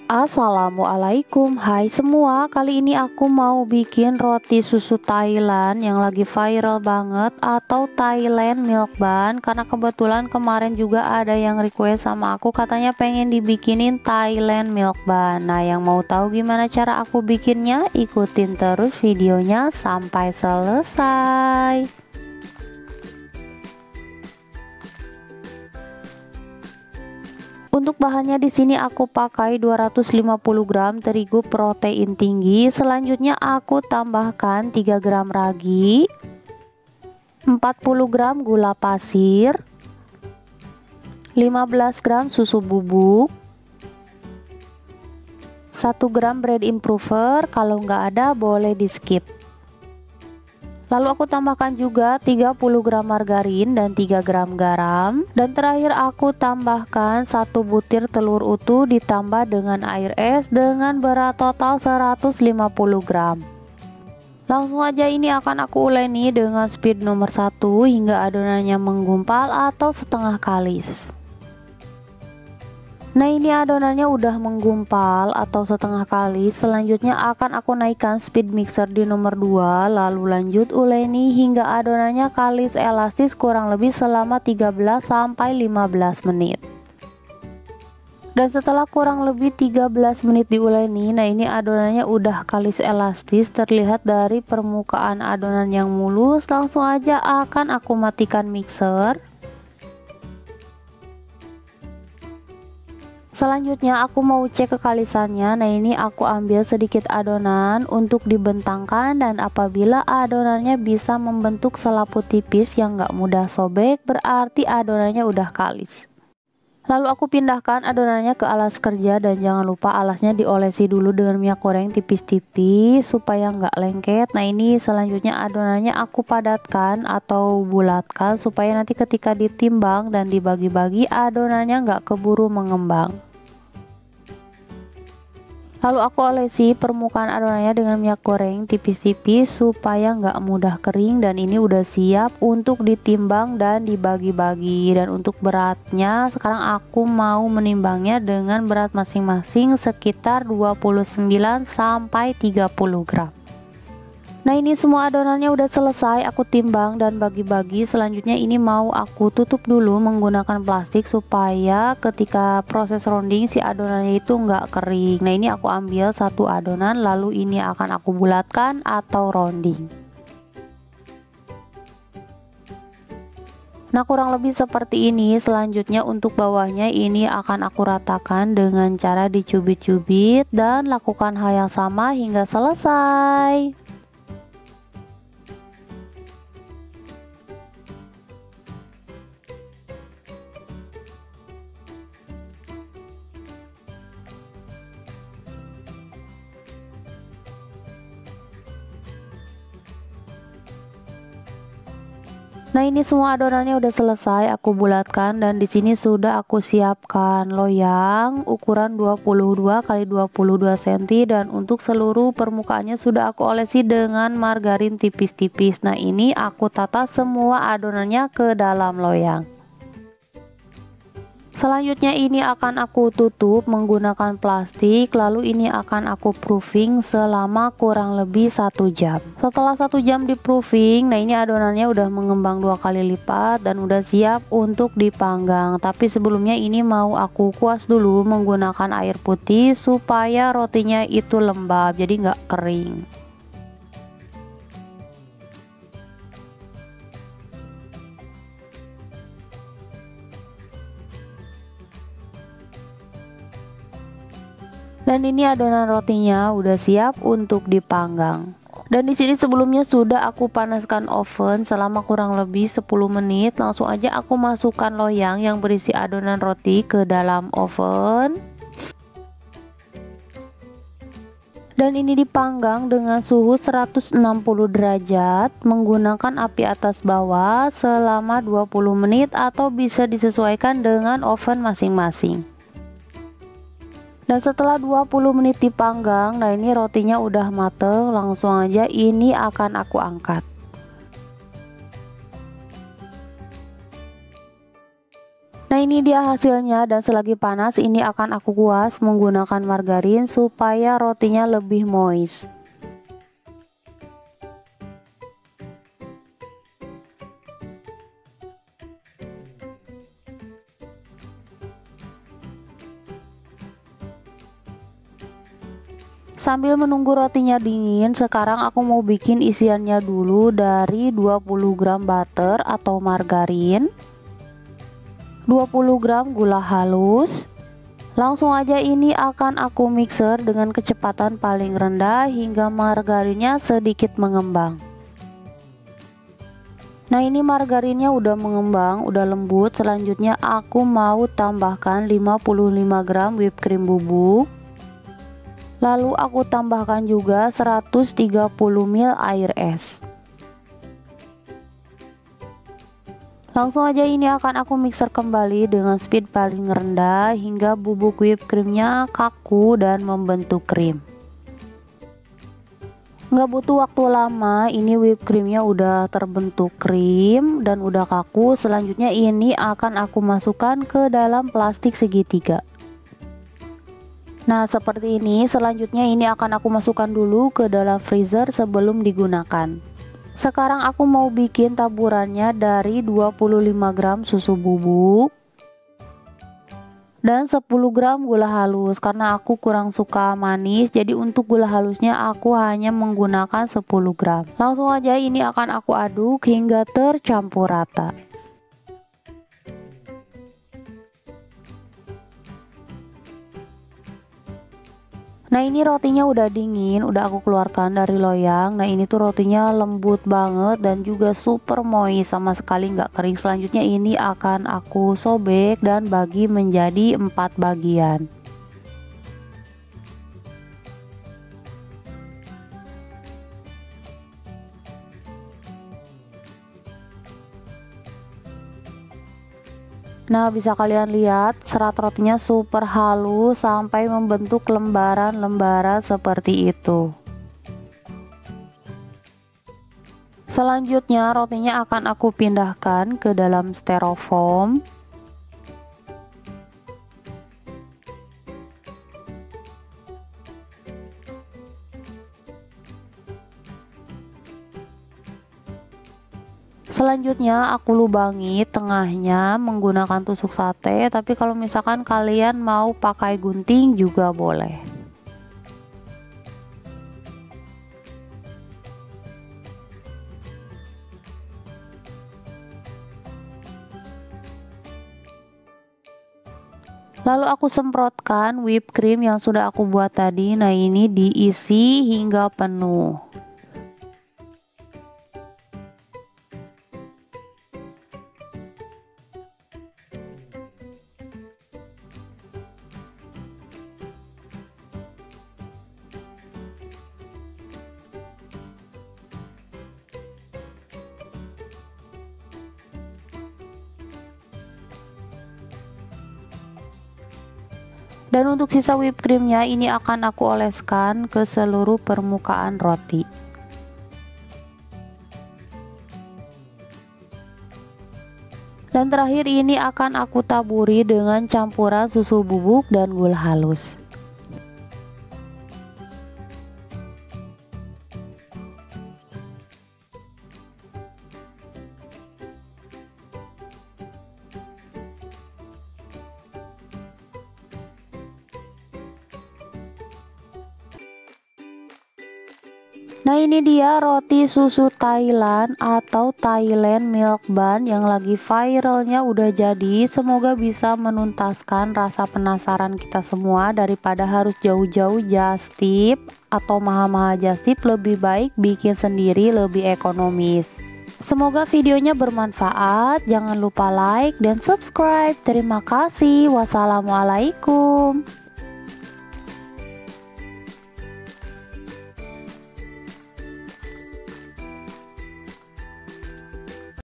Assalamualaikum, hai semua. Kali ini aku mau bikin roti susu Thailand yang lagi viral banget, atau Thailand milk bun. Karena kebetulan kemarin juga ada yang request sama aku, katanya pengen dibikinin Thailand milk bun. Nah, yang mau tahu gimana cara aku bikinnya, ikutin terus videonya sampai selesai. Untuk bahannya di sini aku pakai 250 gram terigu protein tinggi. Selanjutnya aku tambahkan 3 gram ragi, 40 gram gula pasir, 15 gram susu bubuk, 1 gram bread improver. Kalau nggak ada boleh di skip. Lalu aku tambahkan juga 30 gram margarin dan 3 gram garam. Dan terakhir aku tambahkan 1 butir telur utuh ditambah dengan air es dengan berat total 150 gram. Langsung aja ini akan aku uleni dengan speed nomor 1 hingga adonannya menggumpal atau setengah kalis. Nah, ini adonannya udah menggumpal atau setengah kali. Selanjutnya akan aku naikkan speed mixer di nomor 2, lalu lanjut uleni hingga adonannya kalis elastis kurang lebih selama 13-15 menit. Dan setelah kurang lebih 13 menit diuleni, nah ini adonannya udah kalis elastis, terlihat dari permukaan adonan yang mulus. Langsung aja akan aku matikan mixer. Selanjutnya aku mau cek kekalisannya. Nah, ini aku ambil sedikit adonan untuk dibentangkan, dan apabila adonannya bisa membentuk selaput tipis yang gak mudah sobek, berarti adonannya udah kalis. Lalu aku pindahkan adonannya ke alas kerja, dan jangan lupa alasnya diolesi dulu dengan minyak goreng tipis-tipis supaya nggak lengket. Nah, ini selanjutnya adonannya aku padatkan atau bulatkan supaya nanti ketika ditimbang dan dibagi-bagi adonannya nggak keburu mengembang. Lalu aku olesi permukaan adonannya dengan minyak goreng tipis-tipis supaya nggak mudah kering, dan ini udah siap untuk ditimbang dan dibagi-bagi. Dan untuk beratnya sekarang aku mau menimbangnya dengan berat masing-masing sekitar 29-30 gram. Nah, ini semua adonannya udah selesai aku timbang dan bagi-bagi. Selanjutnya ini mau aku tutup dulu menggunakan plastik supaya ketika proses rounding si adonannya itu nggak kering. Nah, ini aku ambil satu adonan, lalu ini akan aku bulatkan atau rounding. Nah, kurang lebih seperti ini. Selanjutnya untuk bawahnya ini akan aku ratakan dengan cara dicubit-cubit dan lakukan hal yang sama hingga selesai. Nah, ini semua adonannya udah selesai aku bulatkan, dan di sini sudah aku siapkan loyang ukuran 22 x 22 cm, dan untuk seluruh permukaannya sudah aku olesi dengan margarin tipis-tipis. Nah, ini aku tata semua adonannya ke dalam loyang. Selanjutnya ini akan aku tutup menggunakan plastik, lalu ini akan aku proofing selama kurang lebih 1 jam. Setelah 1 jam di proofing, nah ini adonannya udah mengembang 2 kali lipat dan udah siap untuk dipanggang. Tapi sebelumnya ini mau aku kuas dulu menggunakan air putih supaya rotinya itu lembab, jadi nggak kering. Dan ini adonan rotinya udah siap untuk dipanggang. Dan di sini sebelumnya sudah aku panaskan oven selama kurang lebih 10 menit. Langsung aja aku masukkan loyang yang berisi adonan roti ke dalam oven. Dan ini dipanggang dengan suhu 160 derajat menggunakan api atas bawah selama 20 menit atau bisa disesuaikan dengan oven masing-masing. Dan setelah 20 menit dipanggang, nah ini rotinya udah mateng. Langsung aja ini akan aku angkat. Nah, ini dia hasilnya, dan selagi panas ini akan aku kuas menggunakan margarin supaya rotinya lebih moist. Sambil menunggu rotinya dingin, sekarang aku mau bikin isiannya dulu dari 20 gram butter atau margarin, 20 gram gula halus. Langsung aja ini akan aku mixer dengan kecepatan paling rendah hingga margarinnya sedikit mengembang. Nah, ini margarinnya udah mengembang, udah lembut. Selanjutnya aku mau tambahkan 55 gram whipped cream bubuk. Lalu aku tambahkan juga 130 ml air es. Langsung aja ini akan aku mixer kembali dengan speed paling rendah hingga bubuk whipped creamnya kaku dan membentuk krim. Nggak butuh waktu lama, ini whipped creamnya udah terbentuk krim dan udah kaku. Selanjutnya ini akan aku masukkan ke dalam plastik segitiga. Nah, seperti ini. Selanjutnya ini akan aku masukkan dulu ke dalam freezer sebelum digunakan. Sekarang aku mau bikin taburannya dari 25 gram susu bubuk dan 10 gram gula halus. Karena aku kurang suka manis, jadi untuk gula halusnya aku hanya menggunakan 10 gram. Langsung aja ini akan aku aduk hingga tercampur rata. Nah, ini rotinya udah dingin, udah aku keluarkan dari loyang. Nah, ini tuh rotinya lembut banget dan juga super moist, sama sekali nggak kering. Selanjutnya ini akan aku sobek dan bagi menjadi 4 bagian. Nah, bisa kalian lihat serat rotinya super halus sampai membentuk lembaran-lembaran seperti itu. Selanjutnya rotinya akan aku pindahkan ke dalam styrofoam. Selanjutnya aku lubangi tengahnya menggunakan tusuk sate, tapi kalau misalkan kalian mau pakai gunting juga boleh. Lalu aku semprotkan whipped cream yang sudah aku buat tadi. Nah, ini diisi hingga penuh. Dan untuk sisa whipped creamnya ini akan aku oleskan ke seluruh permukaan roti. Dan terakhir ini akan aku taburi dengan campuran susu bubuk dan gula halus. Nah, ini dia roti susu Thailand atau Thailand milk bun yang lagi viralnya udah jadi. Semoga bisa menuntaskan rasa penasaran kita semua. Daripada harus jauh-jauh just tip atau mahal-mahal just tip, lebih baik bikin sendiri, lebih ekonomis. Semoga videonya bermanfaat. Jangan lupa like dan subscribe. Terima kasih. Wassalamualaikum.